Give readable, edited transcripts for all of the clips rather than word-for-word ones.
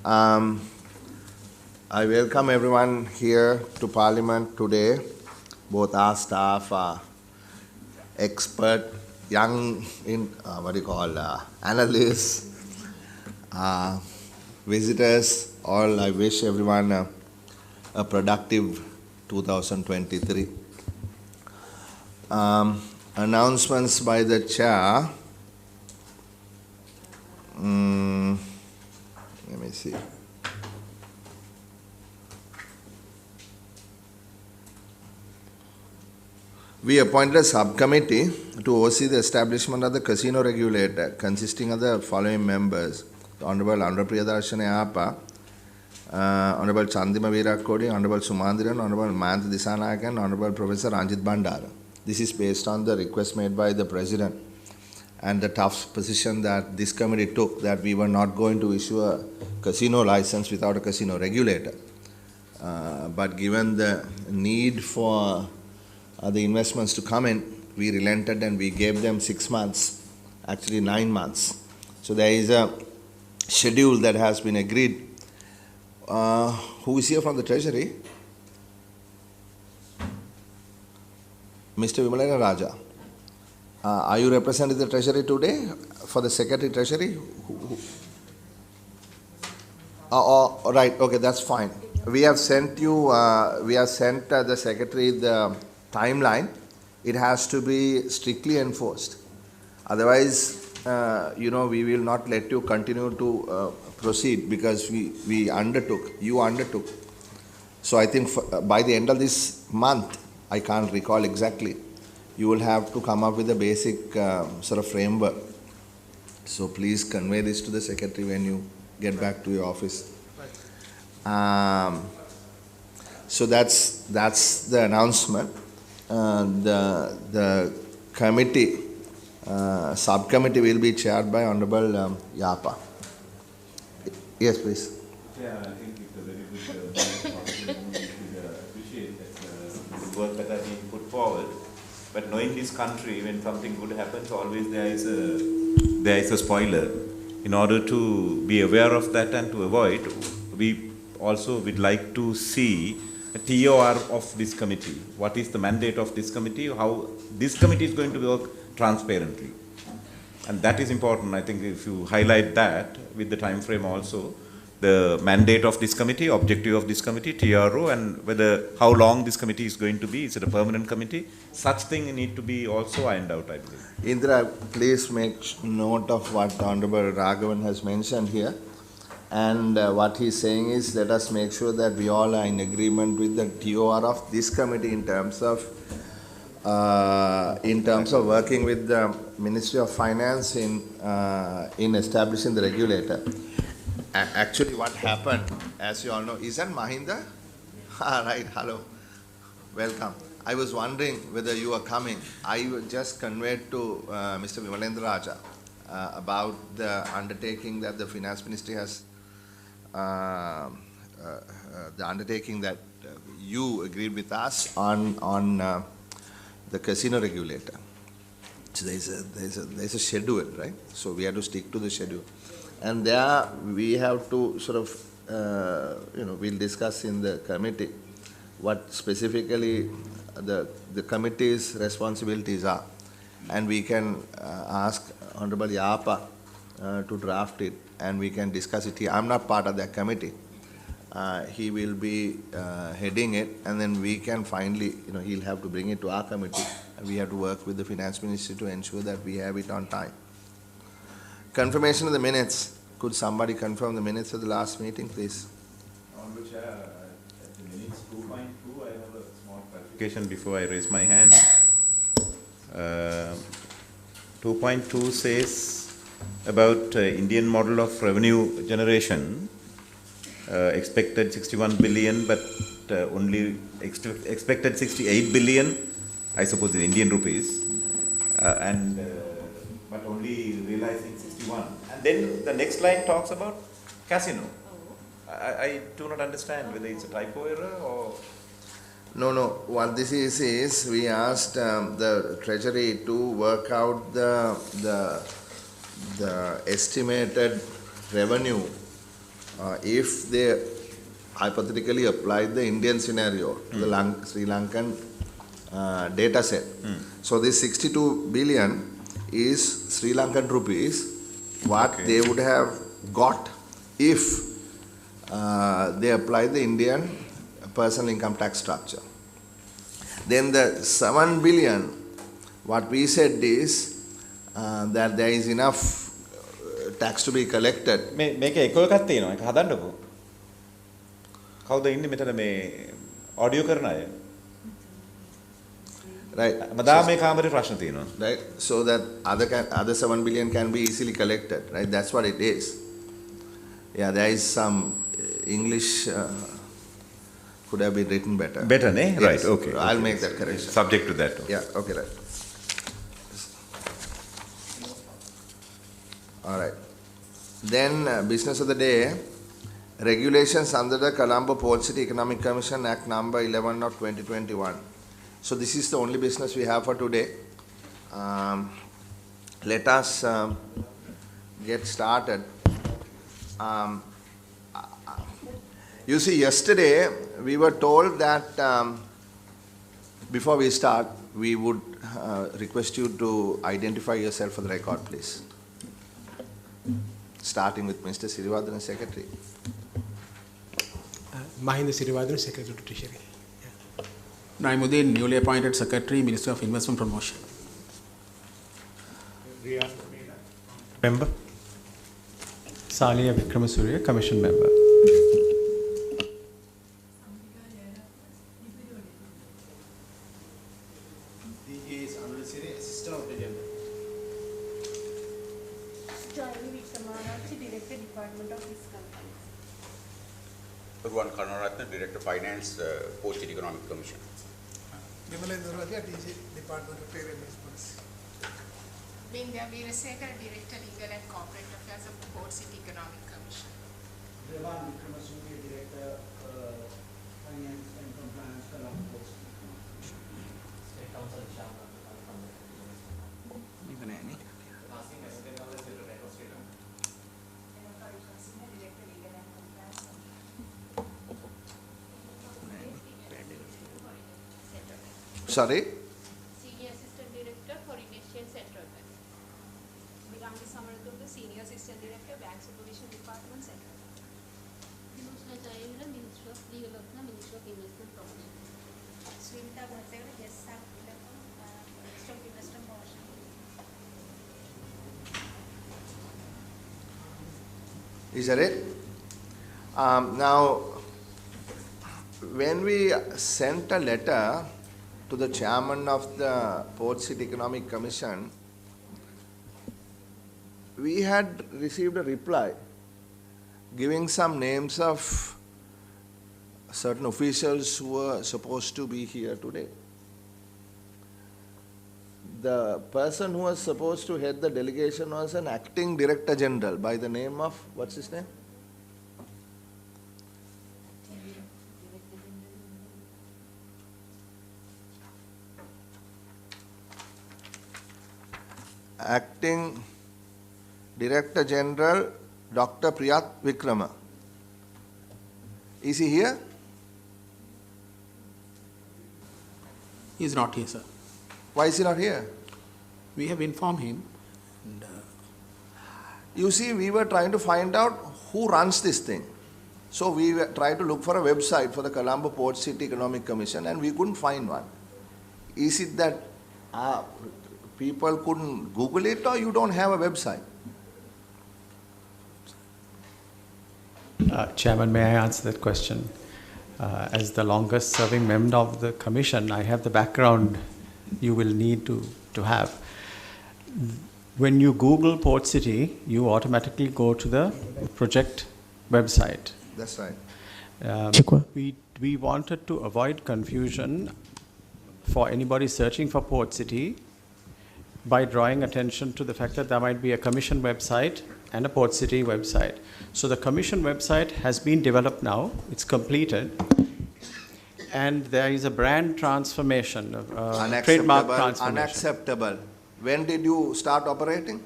Um, I welcome everyone here to Parliament today. Both our staff, expert, young analysts, visitors. All I wish everyone a productive 2023. Announcements by the chair. Let me see. We appointed a subcommittee to oversee the establishment of the casino regulator, consisting of the following members: the Honorable Priyadarshan Ayappa, Honorable Chandima Veerakodi, Honorable Sumandiran, Honorable Mayantha Dissanayake, and Honorable Professor Ranjit Bandara. This is based on the request made by the President and the tough position that this committee took, that we were not going to issue a casino license without a casino regulator. But given the need for the investments to come in, we relented and we gave them 6 months, actually 9 months. So there is a schedule that has been agreed. Who is here from the Treasury? Mr. Vimalendra Raja. Are you representing the Treasury today for the Secretary Treasury? Right, okay, that's fine. We have sent the Secretary the timeline. It has to be strictly enforced. Otherwise, we will not let you continue to proceed, because you undertook. So I think by the end of this month, I can't recall exactly, you will have to come up with a basic sort of framework. So please convey this to the Secretary when you get back to your office. So that's the announcement. The committee, subcommittee will be chaired by Honorable Yapa. Yes, please. Yeah, I think it's a very good appreciate that the work that has been put forward. But knowing this country, when something good happens, always there is a spoiler. In order to be aware of that and to avoid, we also would like to see a TOR of this committee. What is the mandate of this committee? How this committee is going to work transparently. And that is important. I think if you highlight that with the time frame also, the mandate of this committee, objective of this committee, TRO, and how long this committee is going to be. Is it a permanent committee? Such thing need to be also ironed out, I believe. Indra, please make note of what the Honorable Raghavan has mentioned here. And what he's saying is, let us make sure that we all are in agreement with the TOR of this committee in terms of working with the Ministry of Finance in establishing the regulator. Actually, what happened, as you all know, isn't Mahinda? Right, hello, welcome. I was wondering whether you are coming. I just conveyed to Mr. Vimalendra Raja about the undertaking that the Finance Ministry has, the undertaking that you agreed with us on the casino regulator. So there's a schedule, right? So we have to stick to the schedule. And there we have to sort of, we'll discuss in the committee what specifically the committee's responsibilities are. And we can ask Honorable Yapa to draft it, and we can discuss it here. I'm not part of that committee. He will be heading it, and then we can finally, he'll have to bring it to our committee, and we have to work with the Finance Ministry to ensure that we have it on time. Confirmation of the minutes. Could somebody confirm the minutes of the last meeting, please? Honorable Chair, at the minutes 2.2, I have a small clarification before I raise my hand. 2.2 says about Indian model of revenue generation, expected 61 billion, but only expected 68 billion, I suppose in Indian rupees, but only realizing 61. And then the next line talks about casino. I do not understand whether it's a typo error or... No. What this is we asked the Treasury to work out the estimated revenue if they hypothetically applied the Indian scenario to the Sri Lankan data set. So this 62 billion is Sri Lankan rupees, what they would have got if they applied the Indian personal income tax structure. Then the 7 billion, what we said is that there is enough tax to be collected. මේක එක එකක් තියෙනවා. ඒක හදන්නකෝ. කවුද ඉන්නේ මෙතන මේ audio කරන අය? Right. මදා මේ කාමරේ ප්‍රශ්න තියෙනවා. Right. So that other 7 billion can be easily collected. Right. That's what it is. Yeah, there is some English could have been written better. Better, ne? Yes. Right. Okay. I'll make that correction. Subject to that. Yeah. Okay. Right. All right. Then business of the day, regulations under the Colombo Port City Economic Commission Act number 11 of 2021. So this is the only business we have for today. Let us get started. You see, yesterday we were told that before we start, we would request you to identify yourself for the record, please. Starting with Mr. Siriwadran, Secretary. Mahinda Siriwadran, Secretary to Treasury. Naimuddin, newly appointed Secretary, Minister of Investment Promotion. Member. Saliya Vikramasuriya, Commission Member. Bhagwan Karnaratna, Director of Finance, Port City Economic Commission. Department of Trade and Policy. Linda Veerasekara, Director Legal and Corporate Affairs of the Port City Economic Commission. Devan Vikramasuriya, Director Finance and Compliance, Colombo Port City State Council Sorry? Senior Assistant Director for Asian Central Bank. Milangi Samaratunda, Senior Assistant Director, Bank Supervision Department, Central Bank. Minister of Livelihoods, Minister of Investment Promotion. Swinta Bhattacharya, Minister of Investment Promotion. Is that it? Now, when we sent a letter to the chairman of the Port City Economic Commission, we had received a reply giving some names of certain officials who were supposed to be here today. The person who was supposed to head the delegation was an acting director general by the name of, what's his name? Acting Director General Dr. Priyat Vikrama. Is he here? He is not here, sir. Why is he not here? We have informed him. And, you see, we were trying to find out who runs this thing. So we tried to look for a website for the Colombo Port City Economic Commission and we couldn't find one. Is it that people couldn't Google it or you don't have a website? Chairman, may I answer that question? As the longest serving member of the Commission, I have the background you will need to have. When you Google Port City, you automatically go to the project website. That's right. We wanted to avoid confusion for anybody searching for Port City by drawing attention to the fact that there might be a Commission website and a Port City website. So the Commission website has been developed now, it's completed, and there is a brand transformation, trademark transformation. Unacceptable. When did you start operating?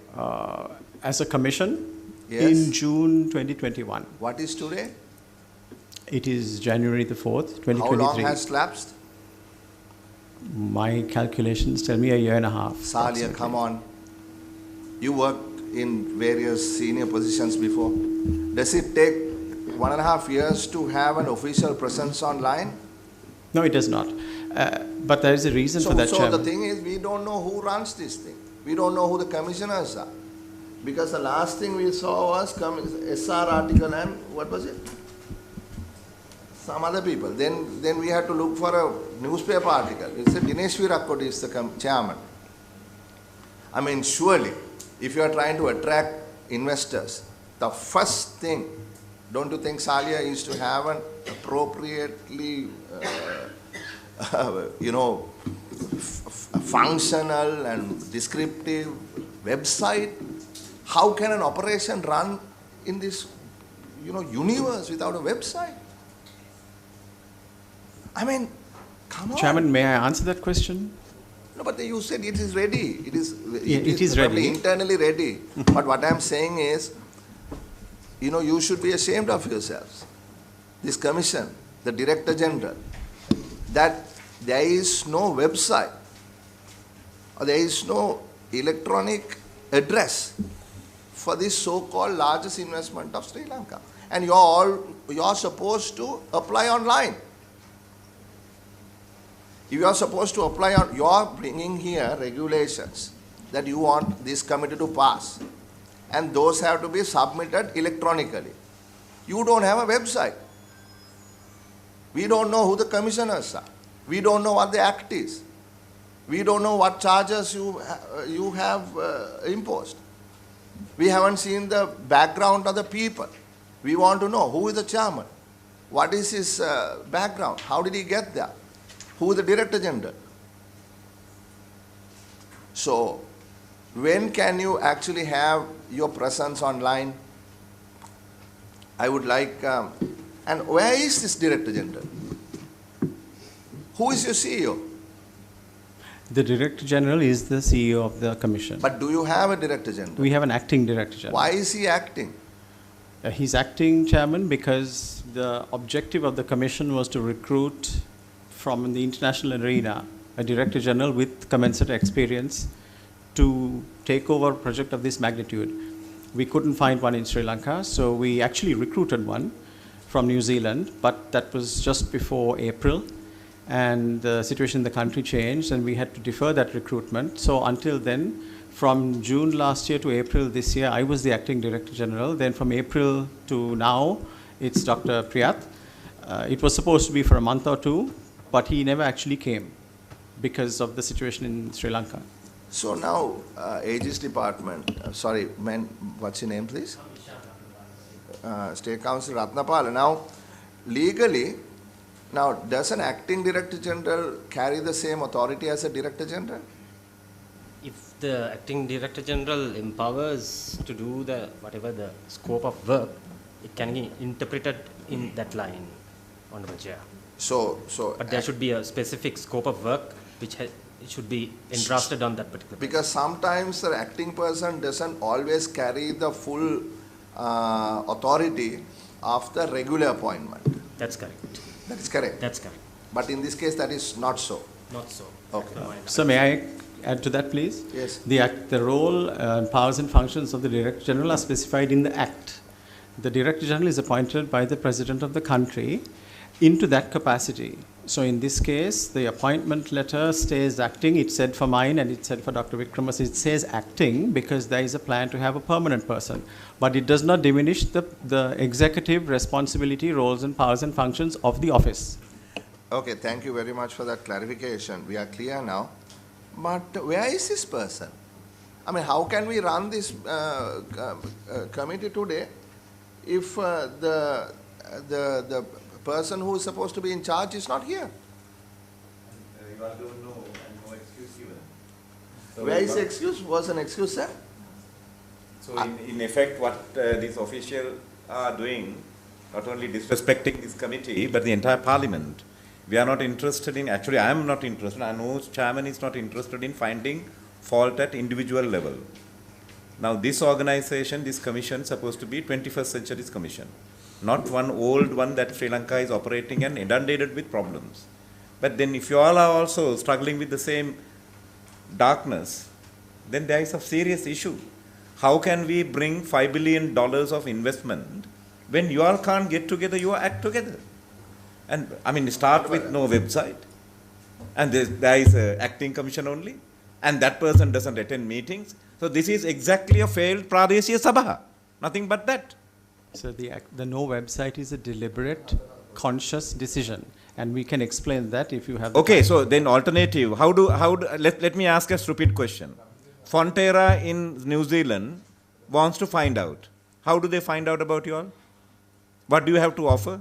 As a Commission, in June 2021. What is today? It is January the 4th, 2023. How long has lapsed? My calculations tell me a year and a half. Salia, come on. You worked in various senior positions before. Does it take 1.5 years to have an official presence online? No, it does not. But there is a reason for that, So Chairman. the thing is, we don't know who runs this thing. We don't know who the commissioners are. Because the last thing we saw was SR article and what was it? Some other people. Then we had to look for a newspaper article. It said Dinesh Virakot is the chairman. I mean, surely, if you are trying to attract investors, the first thing, don't you think Salia is to have an appropriately, functional and descriptive website? How can an operation run in this, universe without a website? I mean, come on. Chairman, may I answer that question? No, but you said it is ready. It is probably ready. internally ready. But what I am saying is, you should be ashamed of yourselves. This commission, the Director General, that there is no website or there is no electronic address for this so-called largest investment of Sri Lanka. And you're supposed to apply online. If you are supposed to apply you are bringing here regulations that you want this committee to pass. And those have to be submitted electronically. You don't have a website. We don't know who the commissioners are. We don't know what the act is. We don't know what charges you have imposed. We haven't seen the background of the people. We want to know who is the chairman. What is his background? How did he get there? Who is the Director General? So, when can you actually have your presence online? I would like, and where is this Director General? Who is your CEO? The Director General is the CEO of the Commission. But do you have a Director General? We have an acting Director General. Why is he acting? He's acting, Chairman, because the objective of the Commission was to recruit from the international arena a Director General with commensurate experience to take over a project of this magnitude. We couldn't find one in Sri Lanka, so we actually recruited one from New Zealand, but that was just before April, and the situation in the country changed and we had to defer that recruitment. So until then, from June last year to April this year, I was the acting Director General. Then from April to now, it's Dr. Priyath. It was supposed to be for a month or two, but he never actually came because of the situation in Sri Lanka. So now, Aegis Department, what's your name, please? State Council Ratnapala. Now, legally, does an acting Director General carry the same authority as a Director General? If the acting Director General empowers to do whatever the scope of work, it can be interpreted in that line, Honorable Chair. But there should be a specific scope of work which it should be entrusted on that particular person. Because sometimes the acting person doesn't always carry the full authority of the regular appointment. That's correct. That is correct. That's correct. But in this case, that is not so. Not so. Okay. So may I add to that, please? Yes. The role and powers and functions of the Director General are specified in the Act. The Director General is appointed by the President of the country into that capacity. So in this case, the appointment letter stays acting. It said for mine and it said for Dr. Vikramas, it says acting because there is a plan to have a permanent person. But it does not diminish the executive responsibility, roles and powers and functions of the office. Okay, thank you very much for that clarification. We are clear now. But where is this person? I mean, how can we run this committee today if the person who is supposed to be in charge is not here? You all don't know and no excuse given. So Where is the excuse? Was an excuse, sir? So in effect, what these officials are doing, not only disrespecting this committee, but the entire parliament. We are not interested in, actually I am not interested, I know chairman is not interested in finding fault at individual level. Now this organization, this commission, supposed to be 21st century's commission, not one old one that Sri Lanka is operating and inundated with problems. But then if you all are also struggling with the same darkness, then there is a serious issue. How can we bring $5 billion of investment when you all can't get together, you act together? And I mean, start with no website, and there is an acting commission only, and that person doesn't attend meetings. So this is exactly a failed Pradeshiya Sabha, nothing but that. So the no website is a deliberate, conscious decision, and we can explain that if you have. Okay, so then alternative. Let me ask a stupid question. Fonterra in New Zealand wants to find out. How do they find out about you all? What do you have to offer?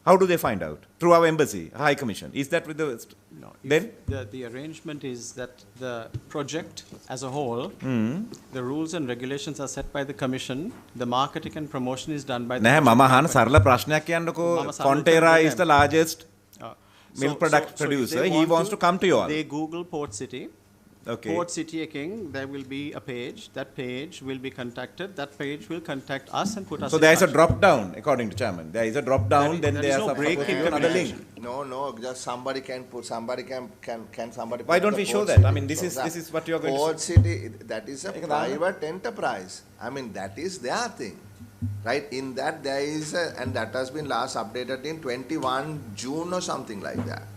How do they find out? Through our embassy, High Commission. Is that with the... No. Then? The arrangement is that the project as a whole, the rules and regulations are set by the Commission. The marketing and promotion is done by the... Mama Han sarla prashnak kiyannako. Fonterra is the largest milk producer. He wants to come to you all. They Google Port City. Okay. Port City King, there will be a page. That page will be contacted. That page will contact us and put us. So there is a drop down, according to Chairman. There is a drop down. Then there is no break in another link. No, just somebody can put. Somebody can somebody. Why don't we show that? I mean, this is what you are going to. Port City, that is a private enterprise. I mean, that is their thing, right? In that there is and that has been last updated in 21 June or something like that.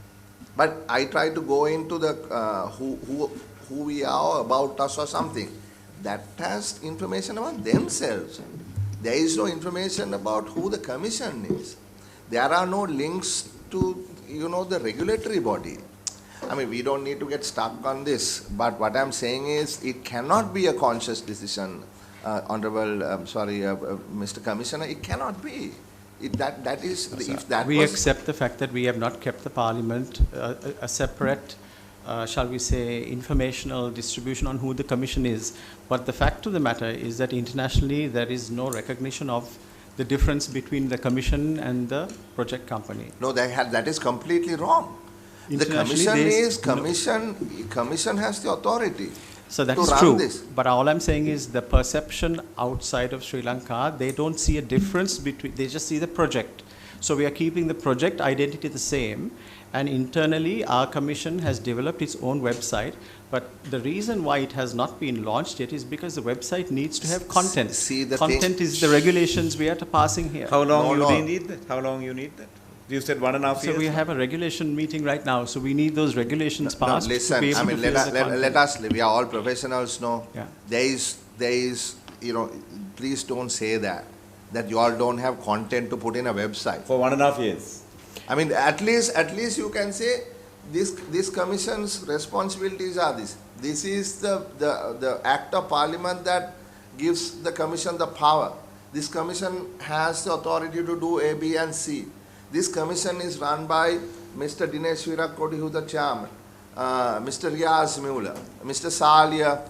But I try to go into the who we are, about us or something. That has information about themselves. There is no information about who the commission is. There are no links to, the regulatory body. I mean, we don't need to get stuck on this, but what I'm saying is it cannot be a conscious decision, Mr. Commissioner, it cannot be. That is, if that we was... accept the fact that we have not kept the Parliament a separate shall we say, informational distribution on who the commission is. But the fact of the matter is that internationally there is no recognition of the difference between the commission and the project company. No, that is completely wrong. The commission has the authority. So that is true. But all I'm saying is the perception outside of Sri Lanka, they don't see a difference between, they just see the project. So we are keeping the project identity the same. And internally, our commission has developed its own website. But the reason why it has not been launched yet is because the website needs to have content. Content is the regulations we are passing here. How long you need that? How long you need that? You said 1.5 years. So we have a regulation meeting right now. So we need those regulations passed. No, listen, I mean, let us, we are all professionals, no? Yeah. There is, please don't say that you all don't have content to put in a website. For 1.5 years. I mean, at least you can say this commission's responsibilities are this. This is the act of parliament that gives the commission the power. This commission has the authority to do A, B and C. This commission is run by Mr. Dinesh Virakoti, who is the chairman, Mr. Riaz Mueller, Mr. Salia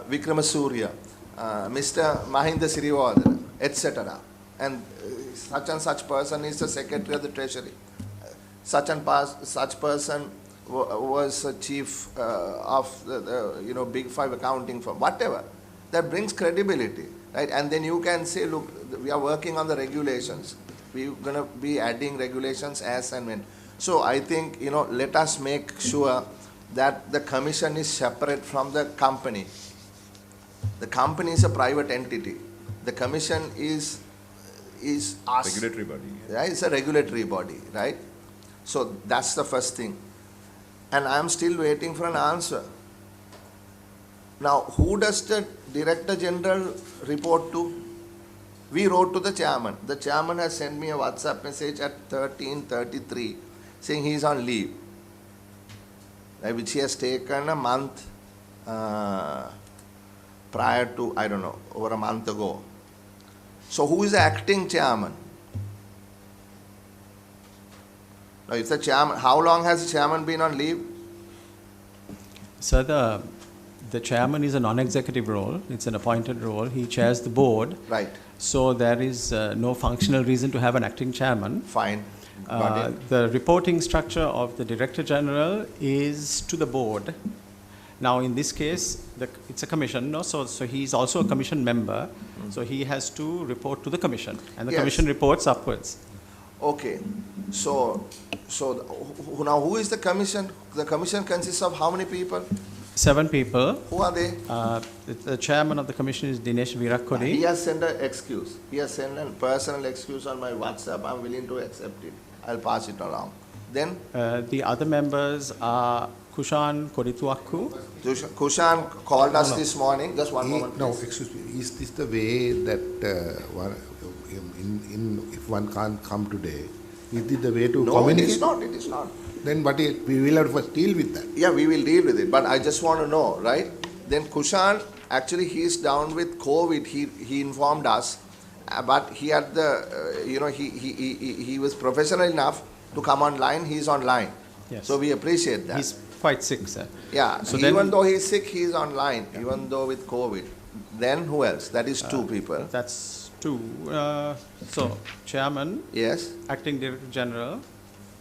Vikramasuriya, Mr. Mahinda Siriwardena, etc. And such person is the secretary of the Treasury. Such person was chief of the big five accounting firm, whatever. That brings credibility, right? And then you can say, look, we are working on the regulations. We're going to be adding regulations as and when. So I think, let us make sure that the commission is separate from the company. The company is a private entity. The commission is us. Regulatory body. Yeah, it's a regulatory body, right? So that's the first thing. And I'm still waiting for an answer. Now, who does the Director General report to? We wrote to the chairman. The chairman has sent me a WhatsApp message at 13:33 saying he's on leave, right, which he has taken a month prior to, I don't know, over a month ago. So who is the acting chairman? Now, if the chairman, how long has the chairman been on leave? So the chairman is a non-executive role. It's an appointed role. He chairs the board. Right. So there is no functional reason to have an acting chairman. Fine. The reporting structure of the Director General is to the board. Now, in this case, it's a commission, no? So he's also a commission member, so he has to report to the commission, and the Yes. commission reports upwards. Okay, so now who is the commission? The commission consists of how many people? 7 people. Who are they? The chairman of the commission is Dinesh He Virakkodi. has sent an excuse. He has sent a personal excuse on my WhatsApp. I'm willing to accept it. I'll pass it along. Then The other members are Kushan Kodituakku. Kushan called us this morning. Just one moment. No, please. excuse me. Is this the way that if one can't come today, is it the way to No, it communicate? is not. It is not. Then we will have to first deal with that. Yeah, we will deal with it. But I just want to know, right? Then Kushan, actually, he is down with COVID. He informed us, but he had he was professional enough to come online. He's online. Yes. So we appreciate that. He's quite sick, sir. Yeah, So even then- though he's sick, he's online, even though with COVID. Then who else? That is 2 people. That's 2. So, chairman, Yes. acting director general,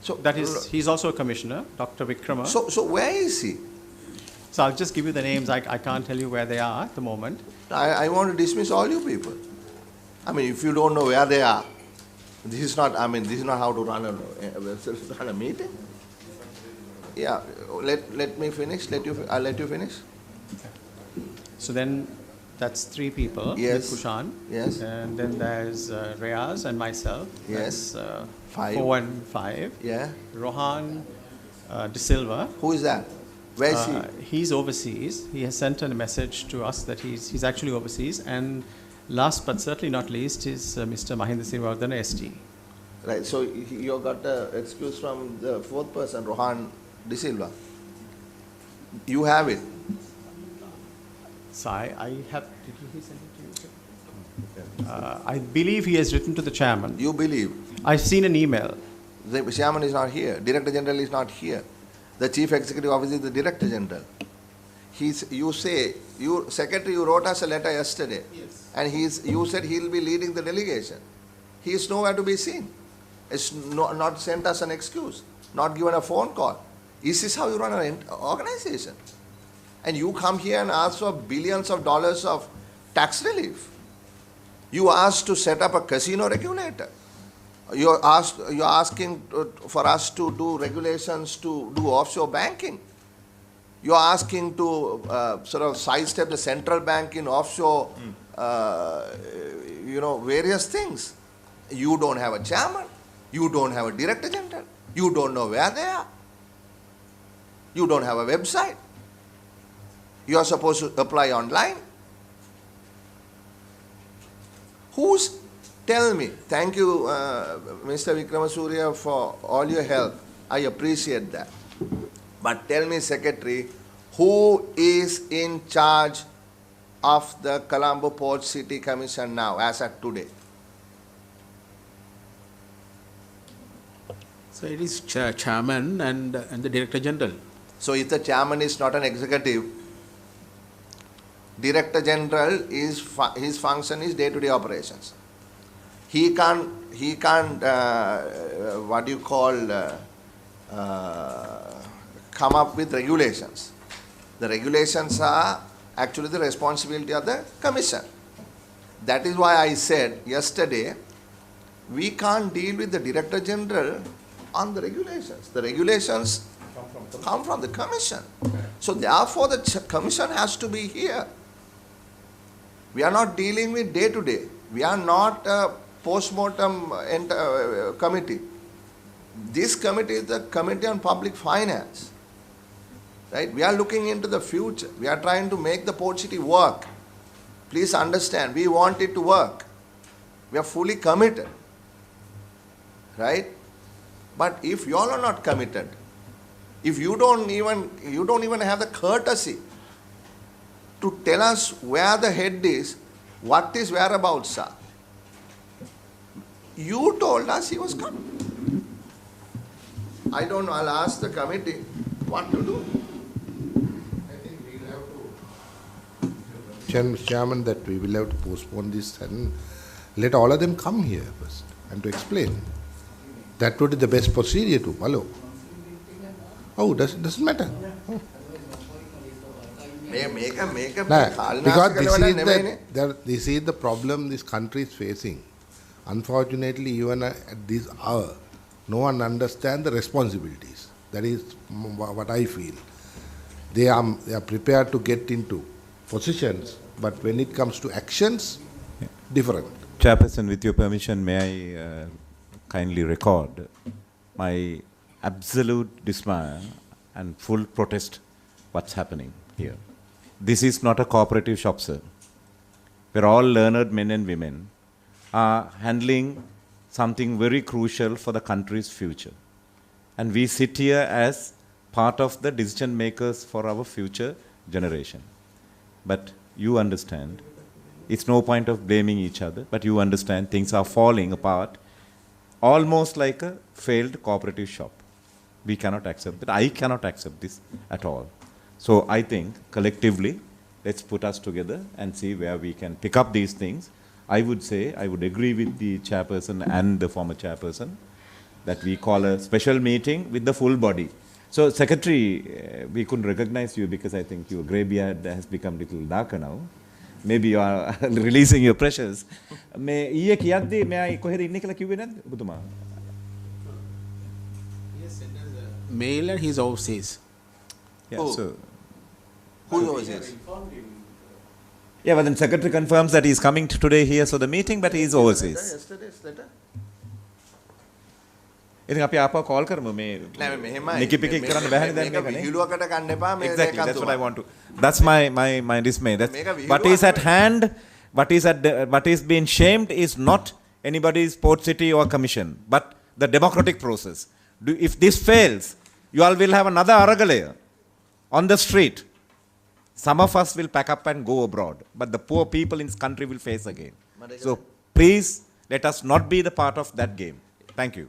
So that is, he's also a commissioner, Dr. Vikrama. So where is he? So I'll just give you the names. I can't tell you where they are at the moment. I want to dismiss all you people. I mean, if you don't know where they are, this is not how to run a meeting. Yeah, let me finish. I'll let you finish. So then that's 3 people Yes. with Kushan. Yes. And then there's Reyaz and myself. Yes. That's 5. 4 and 5. Yeah. Rohan De Silva. Who is that? Where is he? He's overseas. He has sent a message to us that he's actually overseas. And last but certainly not least is Mr. Mahinda Sirivardhana ST. Right. So you got the excuse from the 4th person, Rohan De Silva. You have it. So I have. Did he send it to you? I believe he has written to the chairman. You believe. I've seen an email. The chairman is not here. Director General is not here. The Chief Executive Officer is the Director General. Secretary, you wrote us a letter yesterday. Yes. And you said he'll be leading the delegation. He is nowhere to be seen. It's not sent us an excuse. Not given a phone call. Is this how you run an organization? And you come here and ask for billions of dollars of tax relief. You asked to set up a casino regulator. You're asking for us to do regulations to do offshore banking. You're asking to sort of sidestep the central bank in offshore, various things. You don't have a chairman. You don't have a director general. You don't know where they are. You don't have a website. You are supposed to apply online. Tell me, thank you, Mr. Vikramasuriya, for all your help. I appreciate that. But tell me, Secretary, who is in charge of the Colombo Port City Commission now, as at today? So it is chairman and the director general. So if the chairman is not an executive, Director General his function is day-to-day operations. He can't come up with regulations. The regulations are actually the responsibility of the Commission. That is why I said yesterday, we can't deal with the Director General on the regulations. The regulations come from the Commission. So therefore the Commission has to be here. We are not dealing with day-to-day. We are not a post-mortem committee. This committee is the Committee on Public Finance. Right? We are looking into the future. We are trying to make the port city work. Please understand, we want it to work. We are fully committed. Right? But if you all are not committed, if you don't even have the courtesy to tell us where the head is, what his whereabouts are. You told us he was coming. I don't know, I'll ask the committee what to do. I think we will have to, Chairman, that we will have to postpone this and let all of them come here first and to explain. That would be the best procedure to follow. Oh, doesn't matter. Oh. Because this is the problem this country is facing. Unfortunately, even at this hour, no one understands the responsibilities. That is what I feel. They are prepared to get into positions, but when it comes to actions, different. Chairperson, with your permission, may I kindly record my absolute dismay and full protest what's happening here. This is not a cooperative shop, sir. We're all learned men and women are handling something very crucial for the country's future. And we sit here as part of the decision makers for our future generation. But you understand, it's no point of blaming each other, but you understand things are falling apart almost like a failed cooperative shop. We cannot accept that. I cannot accept this at all. So I think collectively, let's put us together and see where we can pick up these things. I would say, I would agree with the chairperson and the former chairperson that we call a special meeting with the full body. So Secretary, we couldn't recognize you because I think your grey beard has become a little darker now. Maybe you are releasing your pressures. May ඊයේ කියද්දී මෙයා කොහෙද ඉන්නේ කියලා කිව්වේ නැද්ද ඔබතුමා? Yes, sent us a mail and he's overseas. Yeah, so Who overseas? yeah, but then Secretary confirms that he's coming today here for the meeting, but he's overseas. Yesterday's letter. ඉතින් අපි ආපහු call කරමු මේ නෑ මෙහෙමයි. නිකි පිකි කරන්න බැහැ නේද මේක නේ? විහිළුවකට ගන්න එපා මේ Exactly, that's what I දෙකතුම. want to. That's my dismay. That's මේක what is at hand. What is being shamed is not anybody's port city or commission, but the democratic process. If this fails, you all will have another Aragalaya on the street. Some of us will pack up and go abroad, but the poor people in this country will face again. So please let us not be the part of that game. Thank you.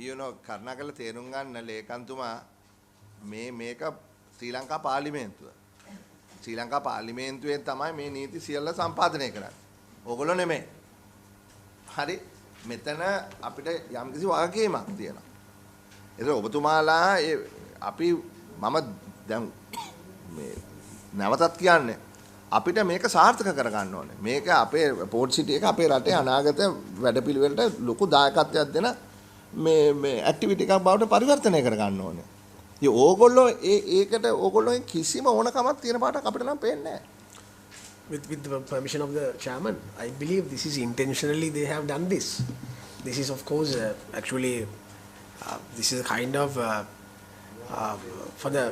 You know, කරුණාකරලා තේරුම් ගන්න ලේකම්තුමා මේක ශ්‍රී ලංකා පාර්ලිමේන්තුව. ශ්‍රී ලංකා පාර්ලිමේන්තුවේ තමයි මේ නීති සියල්ල සම්පාදනය කරන්නේ. ඕගොල්ලෝ නෙමෙයි. හරි මෙතන අපිට යම්කිසි වගකීමක් තියෙනවා. ඒක ඔබතුමාලා අපි මම දැන් මේ නැවතත් කියන්නේ අපිට මේක සාර්ථක කරගන්න ඕනේ. මේක අපේ පෝර්ට් සිටි එක අපේ රටේ අනාගත වැඩපිළිවෙලට ලොකු දායකත්වයක් දෙන මේ ඇක්ටිවිටි එකක් බවට පරිවර්තනය කරගන්න ඕනේ. ඉතින් ඕගොල්ලෝ ඒකට ඕගොල්ලෝෙන් කිසිම ඕනකමක් තියෙන පාටක් අපිට නම් පේන්නේ නැහැ. With the permission of the chairman, I believe this is intentionally they have done this. This is of course actually this is a kind of for the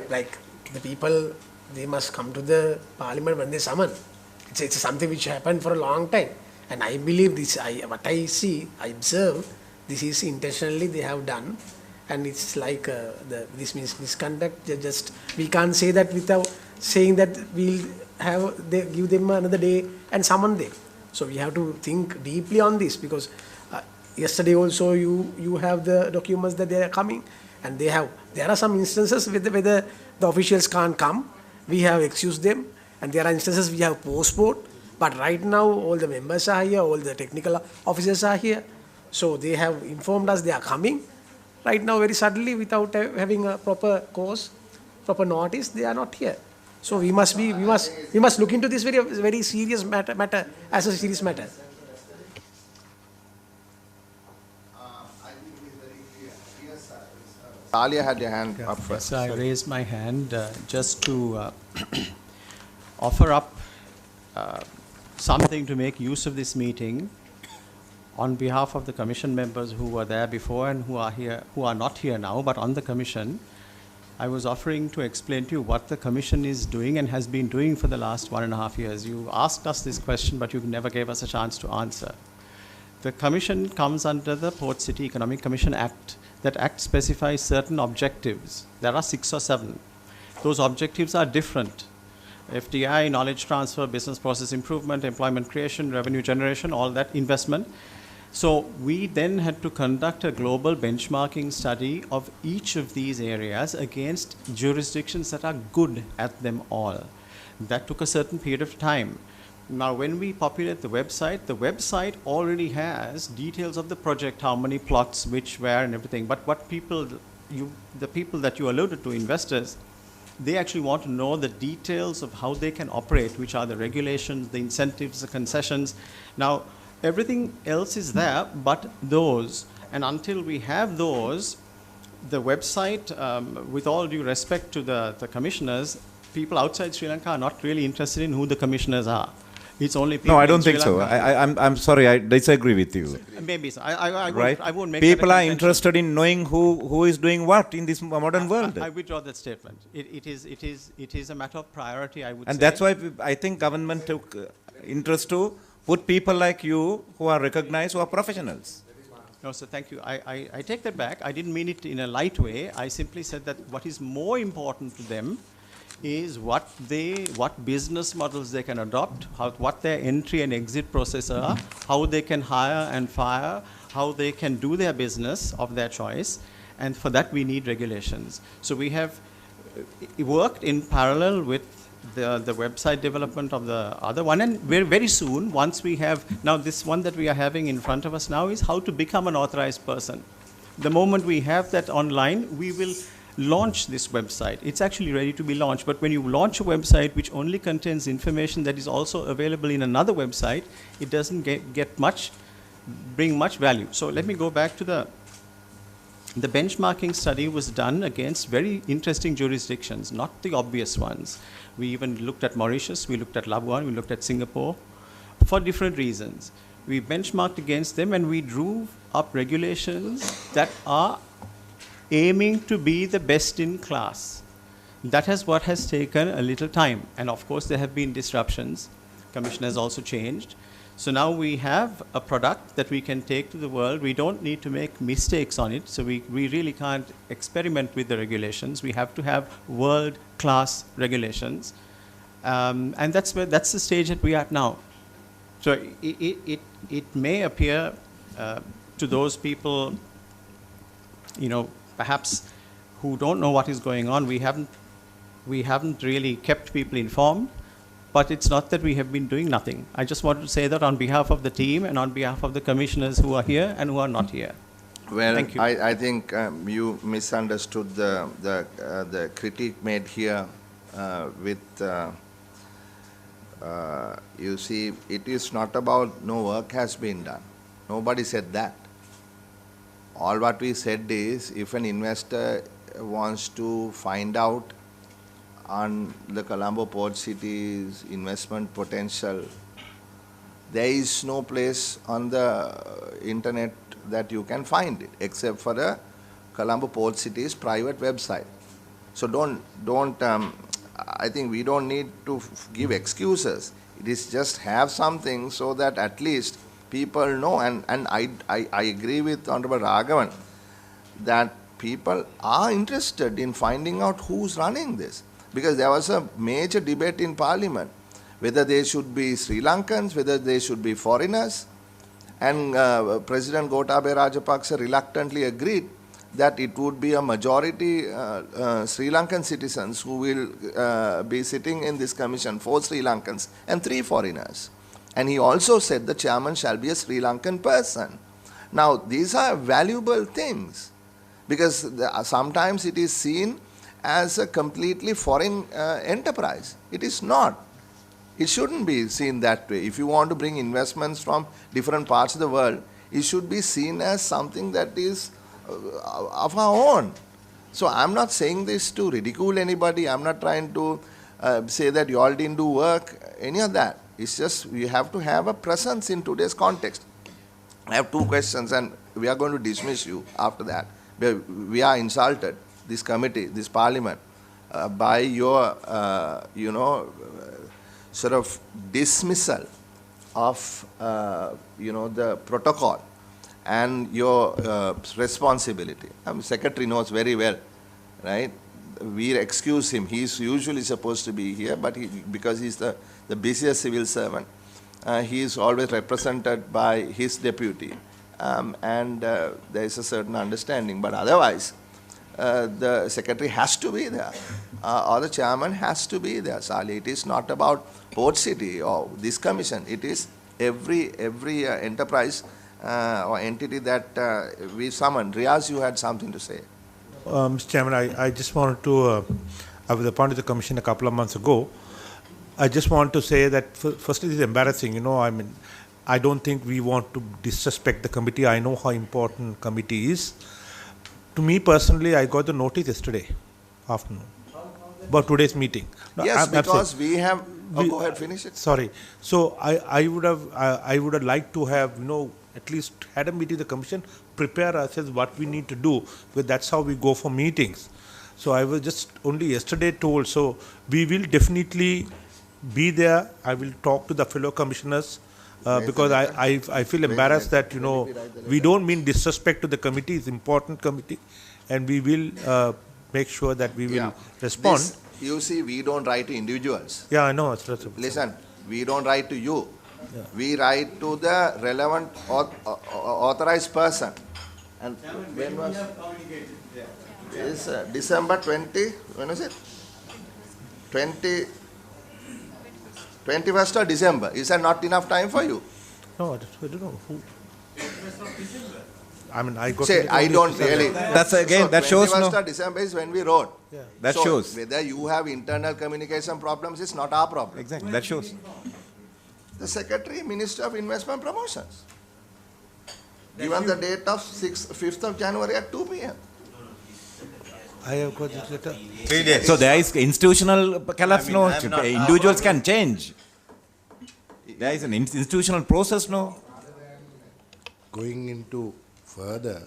the people, they must come to the parliament when they summon. It's something which happened for a long time, and I believe this. What I see, I observe. This is intentionally they have done, and it's like this means misconduct. Just we can't say that without saying that we'll give them another day and summon them. So we have to think deeply on this, because yesterday also you have the documents that they are coming, and there are some instances where the officials can't come. We have excused them, and there are instances we have postponed. But right now all the members are here, all the technical officers are here. So they have informed us they are coming. Right now, very suddenly, without having a proper course, proper notice, they are not here. So we must look into this very serious matter as a serious matter. Talia had your hand up first. So I raised my hand just to offer up something to make use of this meeting on behalf of the commission members who were there before and who are not here now, but on the commission. I was offering to explain to you what the commission is doing and has been doing for the last 1.5 years. You asked us this question, but you never gave us a chance to answer. The commission comes under the Port City Economic Commission Act. That act specifies certain objectives. There are 6 or 7. Those objectives are different. FDI, knowledge transfer, business process improvement, employment creation, revenue generation, all that, investment. So we then had to conduct a global benchmarking study of each of these areas against jurisdictions that are good at them all. That took a certain period of time. Now, when we populate the website already has details of the project, how many plots, which, where, and everything. But what the people that you alluded to, investors, they actually want to know the details of how they can operate, which are the regulations, the incentives, the concessions. Now, everything else is there but those. And until we have those, the website, with all due respect to the commissioners, people outside Sri Lanka are not really interested in who the commissioners are. It's only people No, I in don't Sri think so. Lanka. I'm sorry, I disagree with you. Maybe so. Right? I won't make People that a are contention. interested in knowing who is doing what in this modern world. I withdraw that statement. It is a matter of priority, I would And say. that's why I think government took interest to put people like you who are recognized, who are professionals. No, sir, thank you. I take that back. I didn't mean it in a light way. I simply said that what is more important to them is what business models they can adopt, what their entry and exit process are, how they can hire and fire, how they can do their business of their choice, and for that we need regulations. So we have worked in parallel with the website development of the other one, and very soon, once we have, now this one that we are having in front of us now is how to become an authorized person. The moment we have that online, we will launch this website. It's actually ready to be launched, but when you launch a website which only contains information that is also available in another website, it doesn't bring much value. So let me go back to the benchmarking study was done against very interesting jurisdictions, not the obvious ones. We even looked at Mauritius, we looked at Labuan, we looked at Singapore for different reasons. We benchmarked against them and we drew up regulations that are aiming to be the best in class. That is what has taken a little time. And of course, there have been disruptions. Commission has also changed. So now we have a product that we can take to the world. We don't need to make mistakes on it. So we really can't experiment with the regulations. We have to have world-class regulations. And that's the stage that we are at now. So it may appear to those people, perhaps who don't know what is going on, we haven't really kept people informed, but it's not that we have been doing nothing. I just wanted to say that on behalf of the team and on behalf of the commissioners who are here and who are not here. Well, Thank you. I think you misunderstood the critique made here you see, it is not about no work has been done. Nobody said that. All what we said is, if an investor wants to find out on the Colombo Port City's investment potential, there is no place on the internet that you can find it, except for the Colombo Port City's private website. So I think we don't need to give excuses. It is just have something so that at least people know, and I agree with Honorable Raghavan that people are interested in finding out who's running this, because there was a major debate in Parliament whether they should be Sri Lankans, whether they should be foreigners, and President Gotabaya Rajapaksa reluctantly agreed that it would be a majority Sri Lankan citizens who will be sitting in this commission, 4 Sri Lankans and 3 foreigners. And he also said the chairman shall be a Sri Lankan person. Now, these are valuable things, because sometimes it is seen as a completely foreign enterprise. It is not. It shouldn't be seen that way. If you want to bring investments from different parts of the world, it should be seen as something that is of our own. So I'm not saying this to ridicule anybody. I'm not trying to say that you all didn't do work, any of that. It's just we have to have a presence in today's context. I have 2 questions and we are going to dismiss you after that. We are insulted, this committee, this parliament, by your, sort of dismissal of, the protocol and your responsibility. Secretary knows very well, right? We excuse him. He's usually supposed to be here, but because he's the busiest civil servant, he is always represented by his deputy. And there is a certain understanding. But otherwise, the secretary has to be there, or the chairman has to be there, Sali. It is not about Port City or this commission. It is every enterprise or entity that we summoned. Riaz, you had something to say. Mr. Chairman, I just wanted to I was appointed to the commission a couple of months ago. I just want to say that firstly, it's embarrassing. I mean, I don't think we want to disrespect the committee. I know how important committee is. To me personally, I got the notice yesterday afternoon about today's meeting. No, Yes, because saying, we have. Go ahead, finish it. Sorry. So I would have liked to have at least had a meeting with the commission, prepare ourselves what we need to do, because that's how we go for meetings. So I was just only yesterday told. So we will definitely be there. I will talk to the fellow commissioners because I feel embarrassed that we don't mean disrespect to the committee. It's important committee, and we will make sure that we will respond. This, you see, we don't write to individuals. Yeah, I know. Listen, we don't write to you. Yeah. We write to the relevant authorized person. And when was is December 20? When is it? 21st of December. Is that not enough time for you? No, I don't know who. I mean, I got. Say, I don't really. That's again, that shows 21st of December is when we wrote. Yeah. That so shows. Whether you have internal communication problems is not our problem. Exactly, that shows. The Secretary, Minister of Investment Promotions. Given the date of 5th of January at 2 p.m. I have got this letter. 3 days. So there is institutional collapse, no? Individuals can change. There is an institutional process, no? Going into further,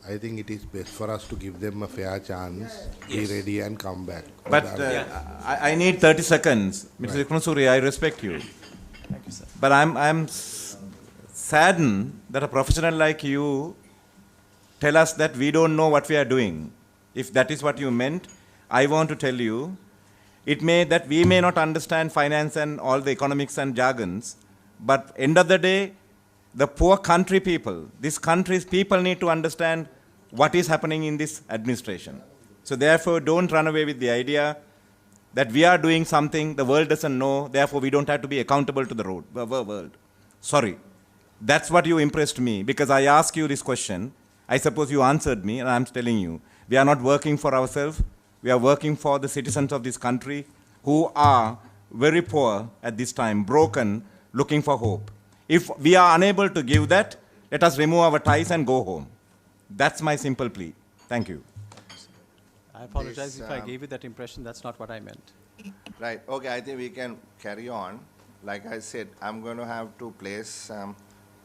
I think it is best for us to give them a fair chance, be ready and come back. But I need 30 seconds. Mr. Iknusuri, I respect you. Thank you, sir. But I'm saddened that a professional like you tell us that we don't know what we are doing. If that is what you meant, I want to tell you, it may that we may not understand finance and all the economics and jargons, but end of the day, the poor country people, this country's people need to understand what is happening in this administration. So therefore, don't run away with the idea that we are doing something the world doesn't know, therefore we don't have to be accountable to the world. Sorry. That's what you impressed me, because I asked you this question. I suppose you answered me, and I'm telling you, we are not working for ourselves. We are working for the citizens of this country who are very poor at this time, broken, looking for hope. If we are unable to give that, let us remove our ties and go home. That's my simple plea. Thank you. I apologize if I gave you that impression. That's not what I meant. Right. Okay, I think we can carry on. Like I said, I'm going to have to place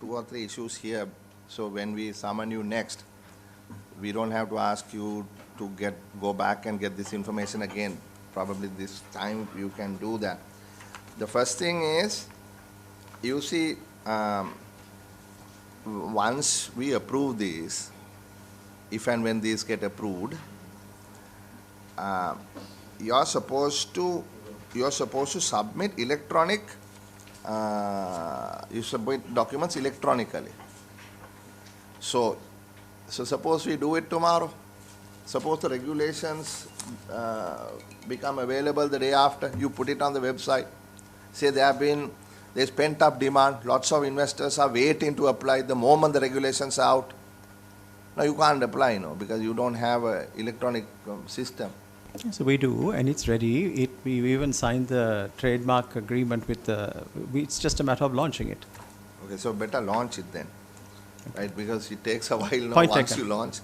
2 or 3 issues here. So when we summon you next, we don't have to ask you to go back and get this information again. Probably this time you can do that. The first thing is, you see, once we approve these, if and when these get approved, you're supposed to submit electronic. You submit documents electronically. So suppose we do it tomorrow. Suppose the regulations become available the day after. You put it on the website. Say there's pent-up demand. Lots of investors are waiting to apply the moment the regulations are out. Now you can't apply, because you don't have an electronic system. So we do, and it's ready. We even signed the trademark agreement with it's just a matter of launching it. Okay, so better launch it then, right? Because it takes a while now Point once taken. you launch.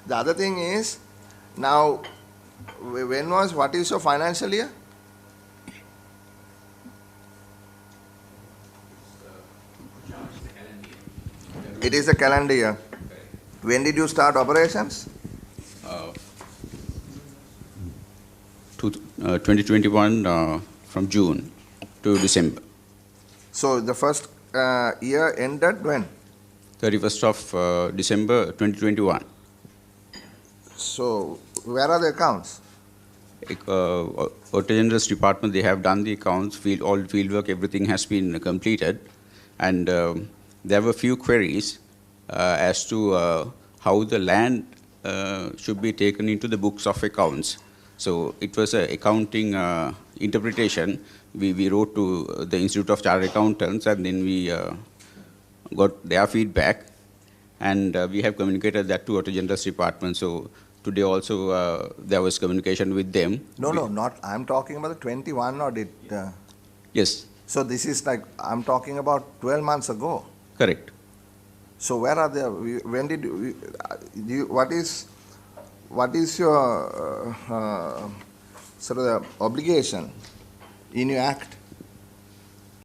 The other thing is, now, what is your financial year? It is a calendar year. When did you start operations? 2021 from June to December. So the first year ended when? 31st of December 2021. So where are the accounts? Auditor General's Department, they have done the accounts, all field work, everything has been completed. And there were few queries as to how the land should be taken into the books of accounts. So it was an accounting interpretation. We wrote to the Institute of Chartered Accountants, and then we got their feedback, and we have communicated that to Auditor General's Department. So today also there was communication with them. No, not, I'm talking about the 21 audit. Yes. So this is like, I'm talking about 12 months ago. Correct. So where are they, when did you, what is your sort of the obligation in your act?